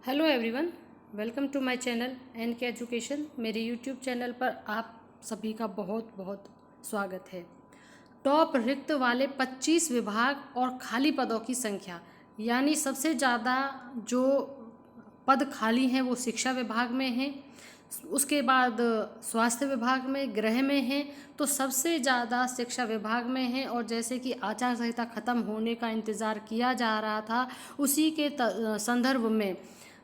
Hello everyone, welcome to my channel NK education. मेरे YouTube channel पर आप सभी का बहुत बहुत स्वागत है। टॉप रिक्त वाले 25 विभाग और खाली पदों की संख्या, यानी सबसे ज़्यादा जो पद खाली हैं वो शिक्षा विभाग में हैं, उसके बाद स्वास्थ्य विभाग में, गृह में हैं, तो सबसे ज़्यादा शिक्षा विभाग में हैं। और जैसे कि आचार संहिता ख़त्म होने का इंतज़ार किया जा रहा था, उसी के संदर्भ में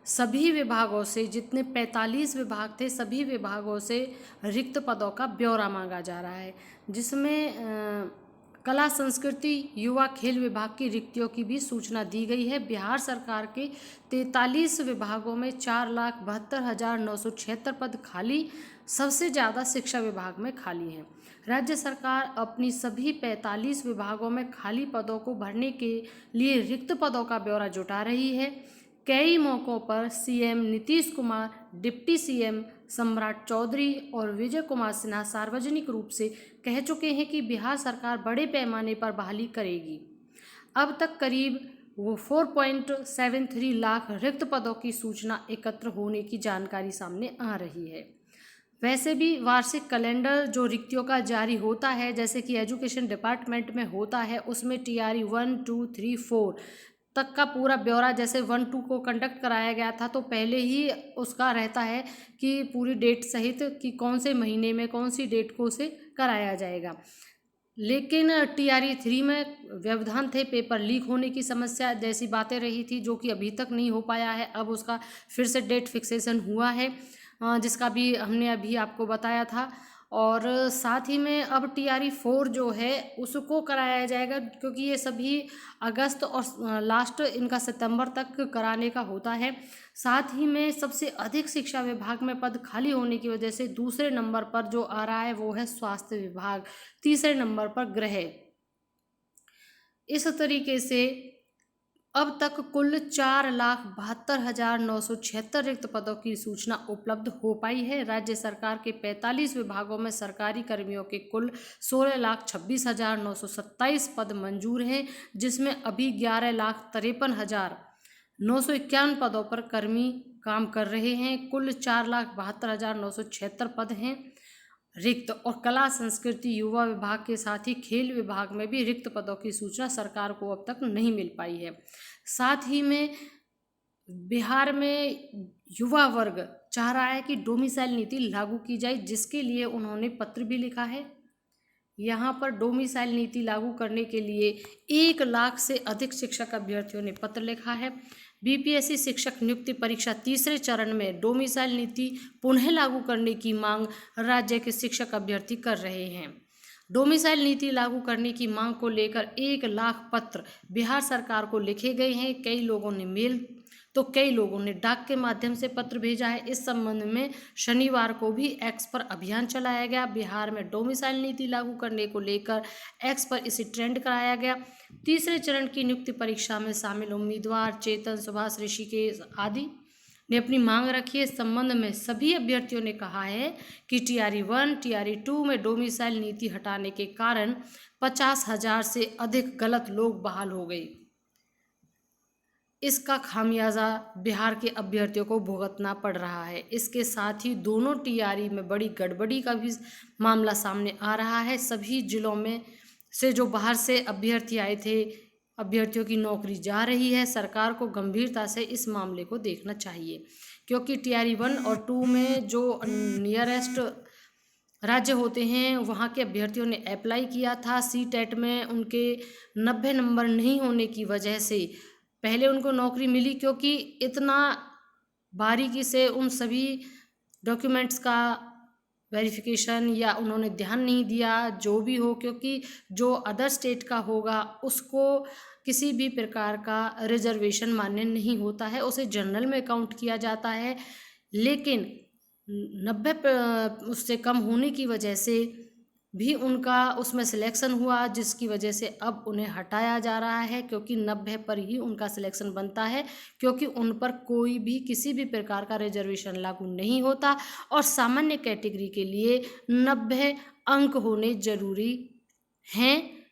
सभी विभागों से, जितने 45 विभाग थे, सभी विभागों से रिक्त पदों का ब्यौरा मांगा जा रहा है, जिसमें कला संस्कृति युवा खेल विभाग की रिक्तियों की भी सूचना दी गई है। बिहार सरकार के 43 विभागों में 4,72,976 पद खाली, सबसे ज़्यादा शिक्षा विभाग में खाली हैं। राज्य सरकार अपनी सभी 45 विभागों में खाली पदों को भरने के लिए रिक्त पदों का ब्यौरा जुटा रही है। कई मौक़ों पर CM Nitish Kumar, deputy CM सम्राट चौधरी और विजय कुमार सिन्हा सार्वजनिक रूप से कह चुके हैं कि बिहार सरकार बड़े पैमाने पर बहाली करेगी। अब तक करीब 4.73 लाख रिक्त पदों की सूचना एकत्र होने की जानकारी सामने आ रही है। वैसे भी वार्षिक कैलेंडर जो रिक्तियों का जारी होता है, जैसे कि एजुकेशन डिपार्टमेंट में होता है, उसमें TRE 1, 2, 3, 4 तक का पूरा ब्यौरा, जैसे 1, 2 को कंडक्ट कराया गया था, तो पहले ही उसका रहता है कि पूरी डेट सहित कि कौन से महीने में कौन सी डेट को उसे कराया जाएगा। लेकिन TRE 3 में व्यवधान थे, पेपर लीक होने की समस्या जैसी बातें रही थी, जो कि अभी तक नहीं हो पाया है। अब उसका फिर से डेट फिक्सेशन हुआ है, जिसका भी हमने अभी आपको बताया था। और साथ ही में अब TRE 4 जो है उसको कराया जाएगा, क्योंकि ये सभी अगस्त और लास्ट इनका सितंबर तक कराने का होता है। साथ ही में सबसे अधिक शिक्षा विभाग में पद खाली होने की वजह से दूसरे नंबर पर जो आ रहा है वो है स्वास्थ्य विभाग, तीसरे नंबर पर गृह। इस तरीके से अब तक कुल 4,72,976 रिक्त पदों की सूचना उपलब्ध हो पाई है। राज्य सरकार के 45 विभागों में सरकारी कर्मियों के कुल 16,26,927 पद मंजूर हैं, जिसमें अभी 11,53,951 पदों पर कर्मी काम कर रहे हैं। कुल 4,72,976 पद हैं रिक्त। और कला संस्कृति युवा विभाग के साथ ही खेल विभाग में भी रिक्त पदों की सूचना सरकार को अब तक नहीं मिल पाई है। साथ ही में बिहार में युवा वर्ग चाह रहा है कि डोमिसाइल नीति लागू की जाए, जिसके लिए उन्होंने पत्र भी लिखा है। यहाँ पर डोमिसाइल नीति लागू करने के लिए 1 लाख से अधिक शिक्षक अभ्यर्थियों ने पत्र लिखा है। BPSC शिक्षक नियुक्ति परीक्षा तीसरे चरण में डोमिसाइल नीति पुनः लागू करने की मांग राज्य के शिक्षक अभ्यर्थी कर रहे हैं। डोमिसाइल नीति लागू करने की मांग को लेकर 1 लाख पत्र बिहार सरकार को लिखे गए हैं। कई लोगों ने मेल तो कई लोगों ने डाक के माध्यम से पत्र भेजा है। इस संबंध में शनिवार को भी एक्स पर अभियान चलाया गया। बिहार में डोमिसाइल नीति लागू करने को लेकर एक्स पर इसे ट्रेंड कराया गया। तीसरे चरण की नियुक्ति परीक्षा में शामिल उम्मीदवार चेतन, सुभाष, ऋषिकेश आदि ने अपनी मांग रखी है। इस संबंध में सभी अभ्यर्थियों ने कहा है कि TRE 1, TRE 2 में डोमिसाइल नीति हटाने के कारण 50,000 से अधिक गलत लोग बहाल हो गए। इसका खामियाजा बिहार के अभ्यर्थियों को भुगतना पड़ रहा है। इसके साथ ही दोनों TRE में बड़ी गड़बड़ी का भी मामला सामने आ रहा है। सभी जिलों में से जो बाहर से अभ्यर्थी आए थे, अभ्यर्थियों की नौकरी जा रही है। सरकार को गंभीरता से इस मामले को देखना चाहिए, क्योंकि TRE 1 और 2 में जो नियरेस्ट राज्य होते हैं वहाँ के अभ्यर्थियों ने अप्लाई किया था। CTET में उनके 90 नंबर नहीं होने की वजह से पहले उनको नौकरी मिली, क्योंकि इतना बारीकी से उन सभी डॉक्यूमेंट्स का वेरिफिकेशन या उन्होंने ध्यान नहीं दिया, जो भी हो, क्योंकि जो अदर स्टेट का होगा उसको किसी भी प्रकार का रिजर्वेशन मान्य नहीं होता है, उसे जनरल में काउंट किया जाता है। लेकिन 90 उससे कम होने की वजह से भी उनका उसमें सिलेक्शन हुआ, जिसकी वजह से अब उन्हें हटाया जा रहा है, क्योंकि 90 पर ही उनका सिलेक्शन बनता है, क्योंकि उन पर कोई भी किसी भी प्रकार का रिजर्वेशन लागू नहीं होता। और सामान्य कैटेगरी के लिए 90 अंक होने जरूरी हैं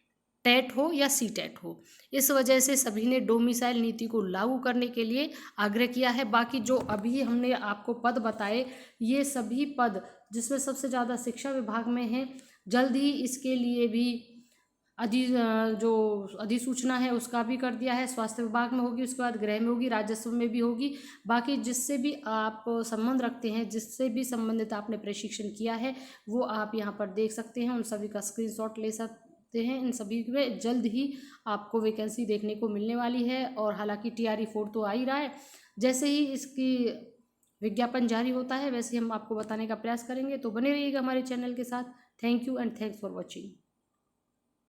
टेट हो या सी टेट हो। इस वजह से सभी ने डोमिसाइल नीति को लागू करने के लिए आग्रह किया है। बाकी जो अभी हमने आपको पद बताए, ये सभी पद जिसमें सबसे ज़्यादा शिक्षा विभाग में है, जल्द ही इसके लिए भी जो अधिसूचना है उसका भी कर दिया है। स्वास्थ्य विभाग में होगी, उसके बाद गृह में होगी, राजस्व में भी होगी। बाकी जिससे भी आप संबंध रखते हैं, जिससे भी संबंधित आपने प्रशिक्षण किया है, वो आप यहाँ पर देख सकते हैं। उन सभी का स्क्रीनशॉट ले सकते हैं। इन सभी में जल्द ही आपको वैकेंसी देखने को मिलने वाली है। और हालांकि TRE-4 तो आ ही रहा है, जैसे ही इसकी विज्ञापन जारी होता है वैसे ही हम आपको बताने का प्रयास करेंगे। तो बने रहिएगा हमारे चैनल के साथ। Thank you and thanks for watching.